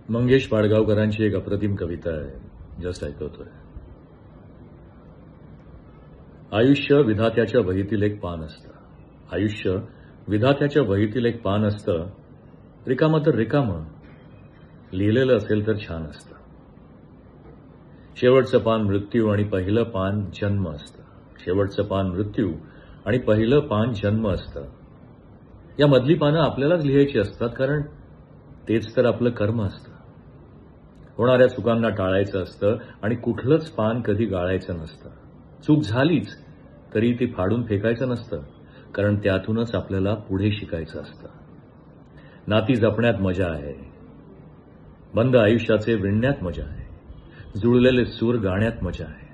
मंगेश पाडगावकरांची एक अप्रतिम कविता आहे, जस्ट ऐकवतोय. आयुष्य विधात्याच्या वहीतील एक पान असतं. आयुष्य विधात्याच्या वहीतील एक पान असतं. रिकामं तर रिकामं, लिहिलेलं असेल तर छान असतं. शेवटचं पान मृत्यू आणि पहिलं पान जन्म असतं. शेवटचं पान मृत्यू आणि पहिलं पान जन्म असतं. या मधली पानं आपल्यालाच लिहायची असतात, कारण तेच तर आपलं कर्म असतं. होणाऱ्या चुकांना टाळायचं असतं आणि कुठलंच पान कधी गाळायचं नसतं. चूक झालीच तरी ती फाडून फेकायचं नसतं, कारण त्यातूनच आपल्याला पुढे शिकायचं असतं. नाती जपण्यात मजा आहे, बंद आयुष्याचे विणण्यात मजा आहे, जुळलेले सूर गाण्यात मजा आहे.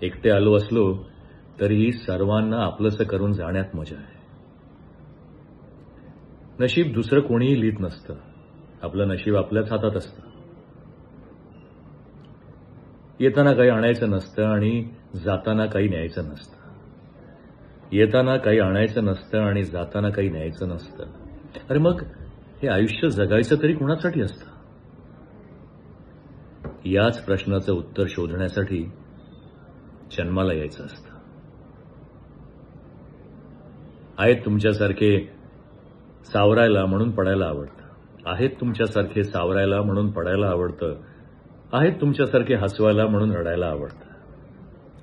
एकटे आलो असलो तरीही सर्वांना आपलंसं करून जाण्यात मजा आहे. नशीब दुसरं कोणीही लिहित नसतं, आपलं नशीब आपल्याच हातात असतं. येताना काही आणायचं नसतं आणि जाताना काही न्यायचं नसतं. येताना काही आणायचं नसतं आणि जाताना काही न्यायचं नसतं. अरे मग हे आयुष्य जगायचं तरी कुणासाठी असतं? याच प्रश्नाचं उत्तर शोधण्यासाठी जन्माला यायचं असतं. आहेत तुमच्यासारखे सावरायला म्हणून पडायला आवडतं. आहेत तुमच्यासारखे सावरायला म्हणून पडायला आवडतं. आहेत तुमच्यासारखे हसवायला म्हणून रडायला आवडतं.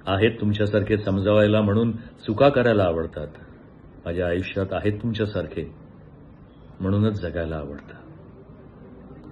आहेत तुमच्यासारखे समजावायला म्हणून चुका करायला आवडतात. माझ्या आयुष्यात आहेत तुमच्यासारखे म्हणूनच जगायला आवडतं.